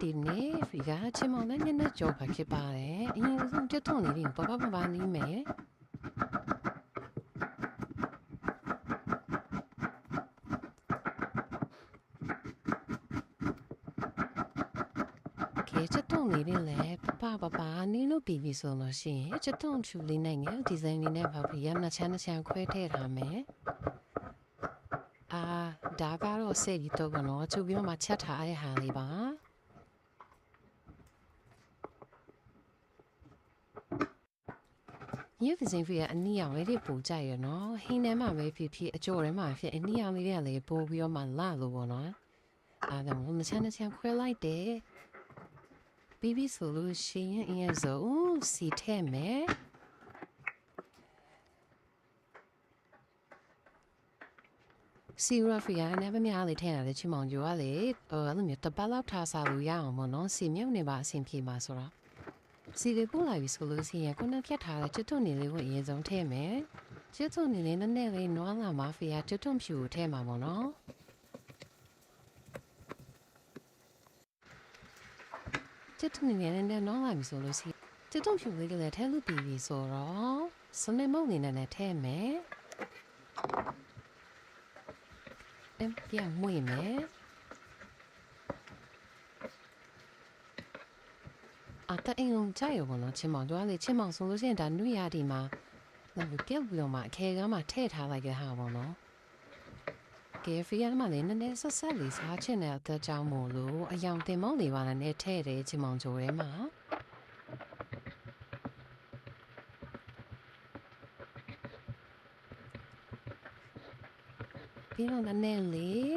ဒီနေ့ဖီကချင်မောင်နဲ့ညနေကြောပါဖြစ်ပါတယ်အရင်ဆုံးတက်ထုံနေရင်ပပပနီးမယ်ချက်တုံလေးတွေလည်းပနီးလို့ပြီးပြီဆိုလို့ရှိရင်ချက်တုံချူလေးနဲ့ငယ်ဒီဇိုင်းလေးနဲ့ပါပြီးရနှစ်ချမ်းခွဲထည့်ထားမယ်ဒါကတော့စက်ကြီးတော့ကတော့ချူပြီးမှချက်ထားရတဲ့ဟာလေးပါဒီဒီဇိုင်းဖီကအနီးအောင်လေးတွေပို့ကြရနော်ဟင်းထဲမှာပဲဖြစ်အကျော်ထဲမှာဖြစ်အနီးအောင်လေးတွေကလည်းပို့ပြီးတော့မှလာလို့ပေါ့နော်ဒါမှမဟုတ်နှစ်ချမ်းခွဲလိုက်တယ်ပြီးပြီဆိုလို့ရှိရင်အရင်ဆုံးစီထည့်မယ်စီရဖီယာနဲ့မများလေးထည့်ရတယ်ချီမောင်ကျော်ကလေအဲ့လိုမျိုးတပတ်လောက်ထားစားလို့ရအောင်ပေါ့နော်စီမြုပ်နေပါအဆင်ပြေမှာဆိုတော့စီလေးပို့လိုက်ပြီဆိုလို့ရှိရင်ခုနဖြတ်ထားတဲ့ကျွတ်ထွန်းနေလေးကိုအရင်ဆုံးထည့်မယ်ကျွတ်ထွန်းနေလေးနဲ့လေးနွားလာမှာဖီယာကျွတ်ထွန်းဖြူကိုထည့်မှာပေါ့နော်ကျွတ်ထွန်းနေလေးနဲ့နွားလာပြီဆိုလို့ရှိရင်ကျွတ်ထွန်းဖြူလေးကလည်းထည့်လို့ပြီးပြီဆိုတော့စနေမုတ်နေနဲ့ထည့်မယ်ပြန်မွေးမယ်အင်လုံးကြရပါတော့ချင်းမောင်တို့ကလေချင်းမောင်ဆိုလို့ရှိရင်ဒါနွေရဒီမှာတော့ပြုတ်ပြီးတော့မှအခဲကမှထည့်ထားလိုက်ရဟာပေါ့နော်ကဲဖီယာမှလည်းနည်းနည်းဆက်လေးစားချင်တဲ့အသက်ကြောင့်မို့လို့အယောင်တင်မောင်းလေးပါနဲ့ထည့်တယ်ချင်းမောင်ချိုထဲမှာပြီးတော့လည်းလေး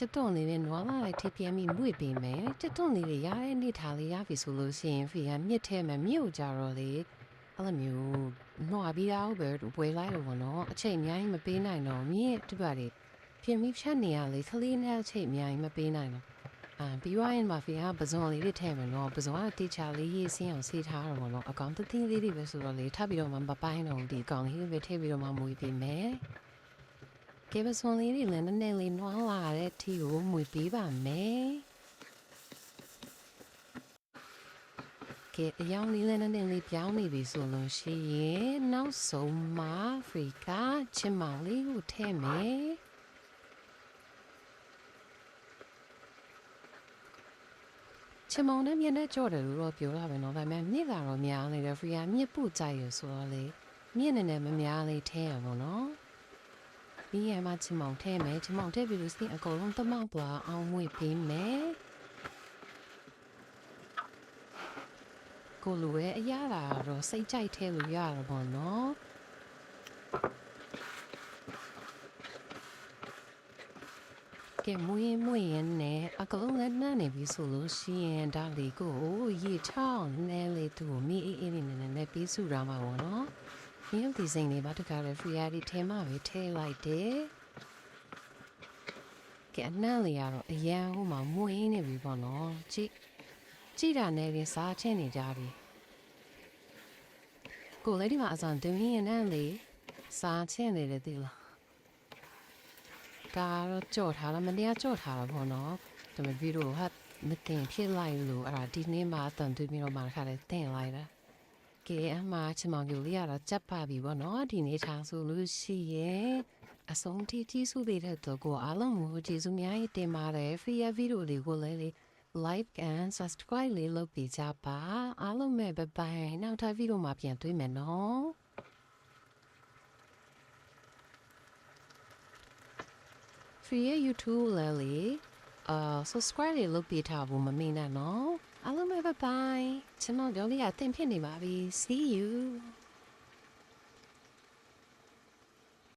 ချက်တုံးလေးနဲ့နွားလာလိုက်ထိပြဲမိမွေ့ပေးမယ်ချက်တုံးလေးတွေရတဲ့နေ့ထားလေးရပြီဆိုလို့ရှိရင်ဖီကမြစ်ထဲမှာမြို့ကြတော့လေအဲ့လိုမျိုးနွားပြီးတော့ပဲဝယ်လိုက်လို့ပေါ့နော်အချိန်အများကြီးမပေးနိုင်တော့မြစ်တူပါလေပြင်ပြီးဖြတ်နေရလေခလေးနဲ့အချိန်အများကြီးမပေးနိုင်တော့ပြီးွားရင်မှာဖီကပဇွန်လေးတွေထည့်မယ်နော်ပဇွန်ကတေချာလေးရေးစင်းအောင်ဆေးထားတော့ပေါ့နော်အကောင်တသိလေးတွေပဲဆိုတော့လေထပ်ပြီးတော့မှမပိုင်းတော့ဒီအကောင်လေးပဲထည့်ပြီးတော့မှမွေးပေးမယ်ကဲပစွန်လေးတွေလည်းနည်းနည်းလေးနွားလာတဲ့ထီကိုမွေပေးပါမယ်ကဲအယောင်လေးလည်းနည်းနည်းလေးပြောင်းနေပြီဆိုလို့ရှိရင်နောက်ဆုံးမှာဖရီကချင်မောင်လေးကိုထည့်မယ်ချင်မောင်နဲ့မျက်နှာကြော့တယ်လို့တော့ပြောတာပဲเนาะဒါပေမဲ့မြစ်လာတော့များနေတယ်ဖရီကမြစ်ပုတ်ကြရဆိုတော့လေမြစ်နဲ့မများလေးထည့်ရပါတော့ပြီးရမှချင်မောင်ထဲမယ်ချင်မောင်ထဲပြီးလို့စင်အကုန်လုံးတမောက်ပွားအောင်မွေးပေးမယ်ကိုလိုရဲ့အရာတော့စိတ်ကြိုက်ထဲလို့ရတော့ဘောနော်ကဲမွေးရင်နဲ့အကုန်လုံးလည်းနှမ်းနေပြီဆိုလို့ရှိရင်ဒါလေးကိုရေချောင်းနဲလေးသူ့ကိုမိအေးနဲ့ပြီးစုရမှာပေါ့နော်ဒီဒီဇိုင်းလေးပါတခါလေဖရီယာဒီထဲမှာပဲထည့်လိုက်တယ်ကဲအနှံ့လေးရတော့အရန်ဟိုမှာမွေးနေပြီပေါ့နော်ကြည့်တာနဲ့လည်းစားချင်းနေကြပြီကိုလေးဒီမှာအစံတင်ရင်းနဲ့လေစားချင်းနေတယ်ဒီလားဒါတော့ကြော့ထားလားမနေ့ကကြော့ထားတာပေါ့နော်ဒါပေမဲ့ဗီဒီယိုဟာမတင်ဖြစ်လိုက်လို့အဲ့ဒါဒီနေ့မှအတန်တွေ့ပြီးတော့မှခါလေးတင်လိုက်တာကဲအမချင်မောင်ပြလေးရတော့ကြက်ပါပြီပေါ့နော်ဒီနေ့ထားဆိုလို့ရှိရင်အဆုံးထိကြီးစုပေးတဲ့တော့ကိုအားလုံးကိုကျေးဇူးများတင်ပါတယ်ဖီယာဗီဒီယိုလေးကိုလည်း like and subscribe လေးလုပ်ပေးကြပါအားလုံးပဲဘိုင်ဘိုင်နောက်ထပ်ဗီဒီယိုမှာပြန်တွေ့မယ်နော်ဖီယာ YouTube လည်း subscribe လေးလုပ်ပေးထားဖို့မမေ့နဲ့နော်အားလုံးပဲဘိုင်ဘိုင်ချင်မောင်ပြောလေးကတင်ဖြစ်နေပါပြီ see you